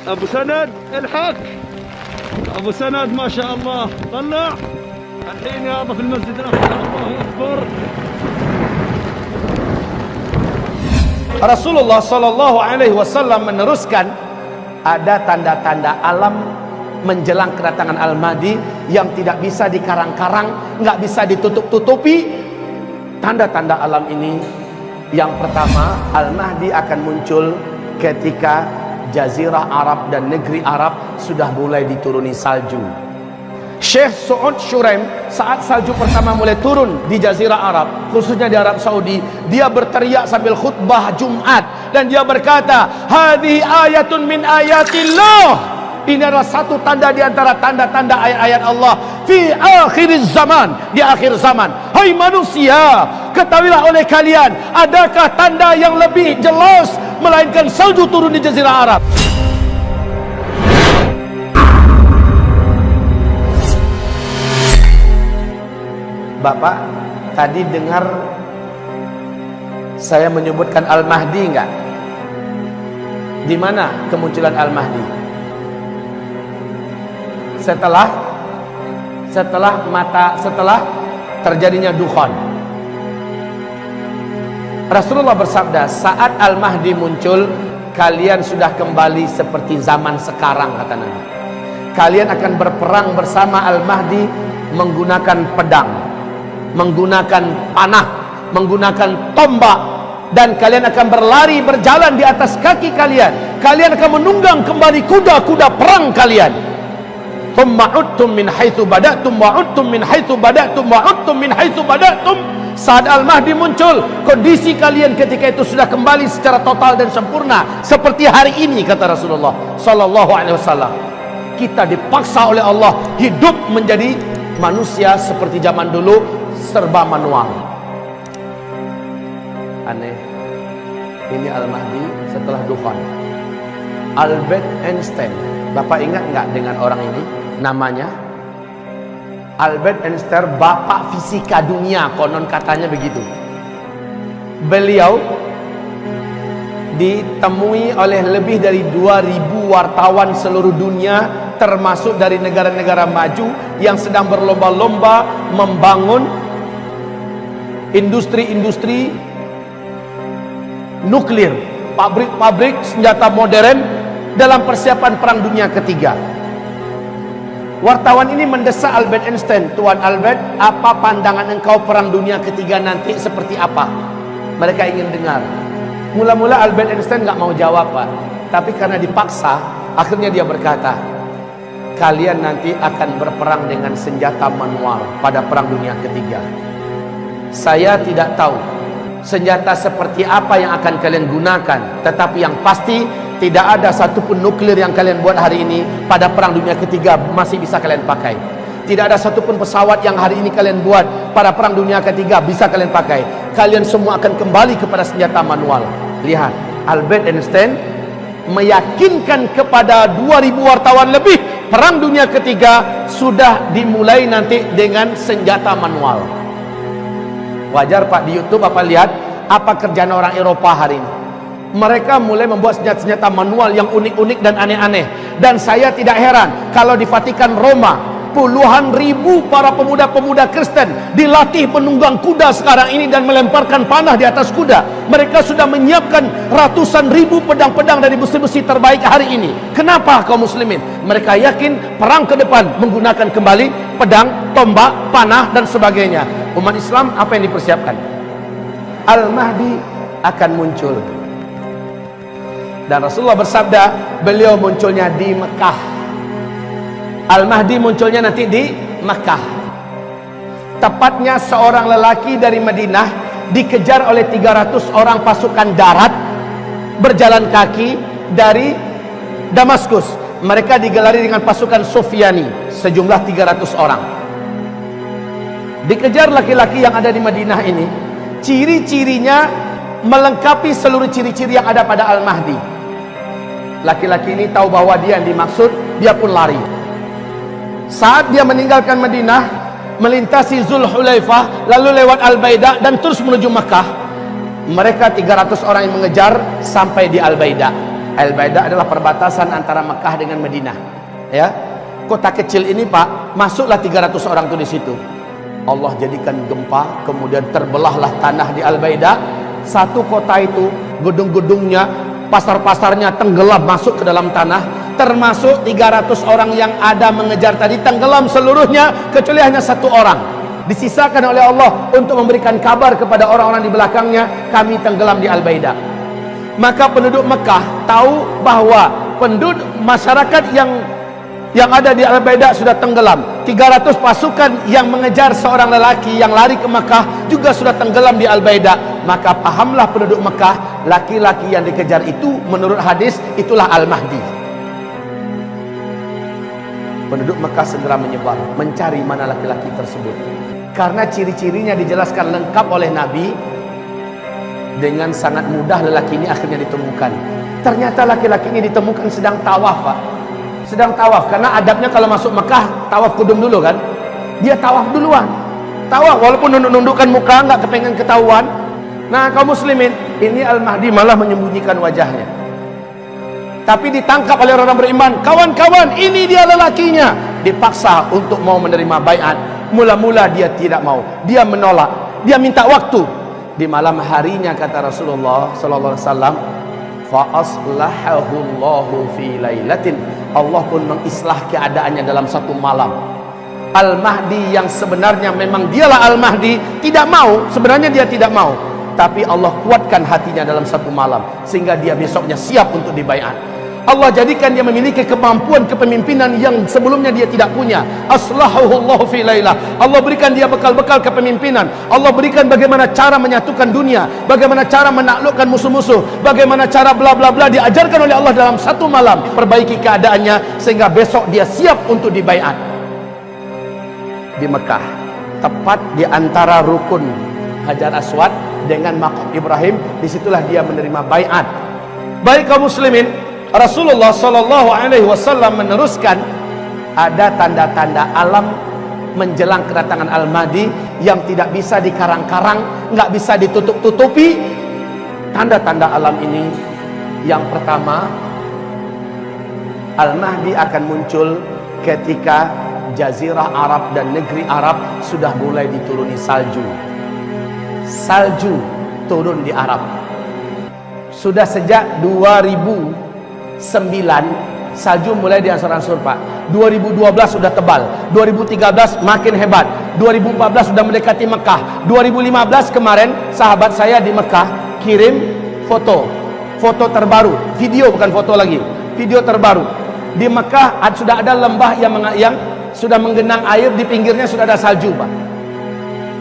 أبو سند الحق. أبو سند ما شاء الله طلع الحين يابا في المسجد الأقصى. الله أكبر. Rasulullah Shallallahu Alaihi Wasallam meneruskan, ada tanda-tanda alam menjelang kedatangan Al-Mahdi yang tidak bisa dikarang-karang, nggak bisa ditutup-tutupi. Tanda-tanda alam ini, yang pertama, Al-Mahdi akan muncul ketika Jazirah Arab dan negeri Arab sudah mulai dituruni salju. Syekh Su'ud Shuraim, saat salju pertama mulai turun di Jazirah Arab, khususnya di Arab Saudi, dia berteriak sambil khutbah Jumat dan dia berkata, hadhihi ayatun min ayatillah. Ini adalah satu tanda di antara tanda-tanda ayat-ayat Allah fi akhir zaman, di akhir zaman. Hai manusia, ketahuilah oleh kalian, adakah tanda yang lebih jelas melainkan salju turun di Jazirah Arab? Bapak tadi dengar saya menyebutkan Al-Mahdi enggak? Di mana kemunculan Al-Mahdi? Setelah terjadinya dukhan. Rasulullah bersabda, saat Al-Mahdi muncul, kalian sudah kembali seperti zaman sekarang, kata Nabi. Kalian akan berperang bersama Al-Mahdi menggunakan pedang, menggunakan panah, menggunakan tombak, dan kalian akan berlari berjalan di atas kaki kalian. Kalian akan menunggang kembali kuda-kuda perang kalian. Thumma udtum min haitsu bada'tum wa udtum min haitsu bada'tum wa udtum min haitsu bada'tum. Saat Al-Mahdi muncul, kondisi kalian ketika itu sudah kembali secara total dan sempurna seperti hari ini, kata Rasulullah sallallahu alaihi wasallam. Kita dipaksa oleh Allah hidup menjadi manusia seperti zaman dulu, serba manual. Aneh. Ini Al-Mahdi setelah dukhan. Albert Einstein, Bapak ingat nggak dengan orang ini? Namanya Albert Einstein, bapak fisika dunia, konon katanya begitu. Beliau ditemui oleh lebih dari 2000 wartawan seluruh dunia, termasuk dari negara-negara maju yang sedang berlomba-lomba membangun industri-industri nuklir, pabrik-pabrik senjata modern dalam persiapan perang dunia ketiga. Wartawan ini mendesak Albert Einstein, Tuan Albert, apa pandangan engkau perang dunia ketiga nanti seperti apa? Mereka ingin dengar. Mula-mula Albert Einstein nggak mau jawab, Pak. Tapi karena dipaksa, akhirnya dia berkata, kalian nanti akan berperang dengan senjata manual pada perang dunia ketiga. Saya tidak tahu senjata seperti apa yang akan kalian gunakan, tetapi yang pasti tidak ada satupun nuklir yang kalian buat hari ini pada perang dunia ketiga masih bisa kalian pakai. Tidak ada satupun pesawat yang hari ini kalian buat pada perang dunia ketiga bisa kalian pakai. Kalian semua akan kembali kepada senjata manual. Lihat, Albert Einstein meyakinkan kepada 2000 wartawan lebih, perang dunia ketiga sudah dimulai nanti dengan senjata manual. Wajar Pak, di YouTube Bapak lihat apa kerjaan orang Eropa hari ini. Mereka mulai membuat senjata-senjata manual yang unik-unik dan aneh-aneh. Dan saya tidak heran kalau di Vatikan Roma, puluhan ribu para pemuda-pemuda Kristen dilatih menunggang kuda sekarang ini dan melemparkan panah di atas kuda. Mereka sudah menyiapkan ratusan ribu pedang-pedang dari besi-besi terbaik hari ini. Kenapa kaum muslimin? Mereka yakin perang ke depan menggunakan kembali pedang, tombak, panah dan sebagainya. Umat Islam apa yang dipersiapkan? Al-Mahdi akan muncul. Dan Rasulullah bersabda, beliau munculnya di Mekah. Al-Mahdi munculnya nanti di Mekah. Tepatnya seorang lelaki dari Madinah dikejar oleh 300 orang pasukan darat berjalan kaki dari Damaskus. Mereka digelari dengan pasukan Sufyani, sejumlah 300 orang. Dikejar laki-laki yang ada di Madinah ini. Ciri-cirinya melengkapi seluruh ciri-ciri yang ada pada Al-Mahdi. Laki-laki ini tahu bahwa dia yang dimaksud, dia pun lari. Saat dia meninggalkan Madinah, melintasi Zulhulaifah, lalu lewat Al-Baida dan terus menuju Makkah, mereka 300 orang yang mengejar sampai di Al-Baida. Al-Baida adalah perbatasan antara Mekah dengan Madinah. Ya, kota kecil ini Pak, masuklah 300 orang tuh di situ. Allah jadikan gempa, kemudian terbelahlah tanah di Al-Baida. Satu kota itu, gedung-gedungnya, pasar-pasarnya tenggelam masuk ke dalam tanah. Termasuk 300 orang yang ada mengejar tadi tenggelam seluruhnya, kecuali hanya satu orang disisakan oleh Allah untuk memberikan kabar kepada orang-orang di belakangnya, kami tenggelam di Al-Baida. Maka penduduk Mekah tahu bahwa penduduk masyarakat yang ada di Al-Baida sudah tenggelam. 300 pasukan yang mengejar seorang lelaki yang lari ke Mekah juga sudah tenggelam di Al-Baida. Maka pahamlah penduduk Mekah, laki-laki yang dikejar itu menurut hadis itulah Al-Mahdi. Penduduk Mekah segera menyebar mencari mana laki-laki tersebut. Karena ciri-cirinya dijelaskan lengkap oleh Nabi, dengan sangat mudah lelaki ini akhirnya ditemukan. Ternyata laki-laki ini ditemukan sedang tawaf, Pak. Sedang tawaf, karena adabnya kalau masuk Mekah tawaf kudum dulu kan. Dia tawaf duluan. Tawaf walaupun nunduk-nundukkan muka, nggak kepengen ketahuan. Nah, kaum muslimin, ini Al-Mahdi malah menyembunyikan wajahnya. Tapi ditangkap oleh orang beriman. Kawan-kawan, ini dia lelakinya. Dipaksa untuk mau menerima baiat. Mula-mula dia tidak mau. Dia menolak. Dia minta waktu. Di malam harinya kata Rasulullah sallallahu alaihi wasallam, fa aslahahu Allahu fi lailatin. Allah pun mengislah keadaannya dalam satu malam. Al-Mahdi yang sebenarnya memang dialah Al-Mahdi tidak mau, sebenarnya dia tidak mau, tapi Allah kuatkan hatinya dalam satu malam sehingga dia besoknya siap untuk dibaiat. Allah jadikan dia memiliki kemampuan kepemimpinan yang sebelumnya dia tidak punya. Aslahahu Allahu fi lailah. Allah berikan dia bekal-bekal kepemimpinan. Allah berikan bagaimana cara menyatukan dunia, bagaimana cara menaklukkan musuh-musuh, bagaimana cara bla bla bla, diajarkan oleh Allah dalam satu malam. Perbaiki keadaannya sehingga besok dia siap untuk dibaiat. Di Mekah, tepat di antara rukun Hajar Aswad dengan Maqam Ibrahim, disitulah dia menerima baiat. Baik kaum muslimin, Rasulullah sallallahu alaihi wasallam meneruskan, ada tanda-tanda alam menjelang kedatangan Al-Mahdi yang tidak bisa dikarang-karang, nggak bisa ditutup-tutupi. Tanda-tanda alam ini, yang pertama, Al-Mahdi akan muncul ketika Jazirah Arab dan negeri Arab sudah mulai dituruni salju. Salju turun di Arab. Sudah sejak 2009 salju mulai diansur-ansur, Pak. 2012 sudah tebal, 2013 makin hebat, 2014 sudah mendekati Mekah, 2015 kemarin sahabat saya di Mekah kirim foto terbaru, video bukan foto lagi, video terbaru. Di Mekah sudah ada lembah yang sudah menggenang air, di pinggirnya sudah ada salju, Pak.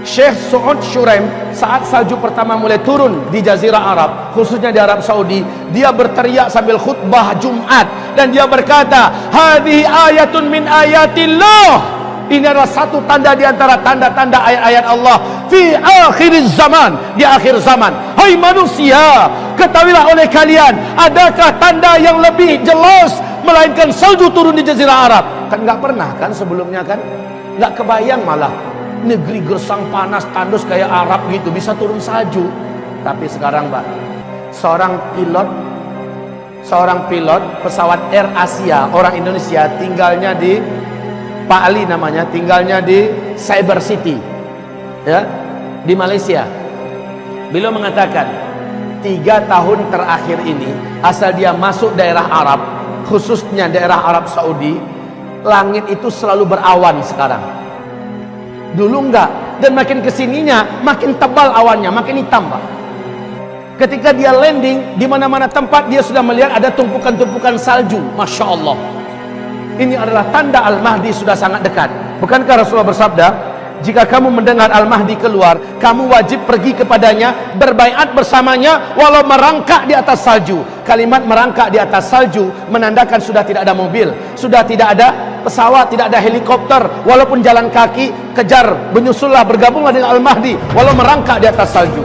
Syekh Su'ud Shuraim saat salju pertama mulai turun di Jazirah Arab, khususnya di Arab Saudi, dia berteriak sambil khutbah Jumat dan dia berkata, hadhihi ayatun min ayatillah. Ini adalah satu tanda di antara tanda-tanda ayat-ayat Allah fi akhir zaman, di akhir zaman. Hai manusia, ketahuilah oleh kalian, adakah tanda yang lebih jelas melainkan salju turun di Jazirah Arab? Kan nggak pernah kan sebelumnya kan? Nggak kebayang malah. Negeri gersang panas tandus kayak Arab gitu bisa turun salju. Tapi sekarang, Pak, seorang pilot pesawat Air Asia, orang Indonesia, tinggalnya di Pak Ali namanya, tinggalnya di Cyber City ya, di Malaysia. Beliau mengatakan 3 tahun terakhir ini asal dia masuk daerah Arab, khususnya daerah Arab Saudi, langit itu selalu berawan sekarang. Dulu enggak, dan makin kesininya makin tebal awannya, makin hitam, Pak. Ketika dia landing, di mana-mana tempat dia sudah melihat ada tumpukan-tumpukan salju. Masya Allah. Ini adalah tanda Al-Mahdi sudah sangat dekat. Bukankah Rasulullah bersabda, jika kamu mendengar Al-Mahdi keluar, kamu wajib pergi kepadanya, berbaiat bersamanya, walau merangkak di atas salju. Kalimat merangkak di atas salju menandakan sudah tidak ada mobil, sudah tidak ada pesawat, tidak ada helikopter, walaupun jalan kaki, kejar, menyusullah, bergabunglah dengan Al-Mahdi, walau merangkak di atas salju.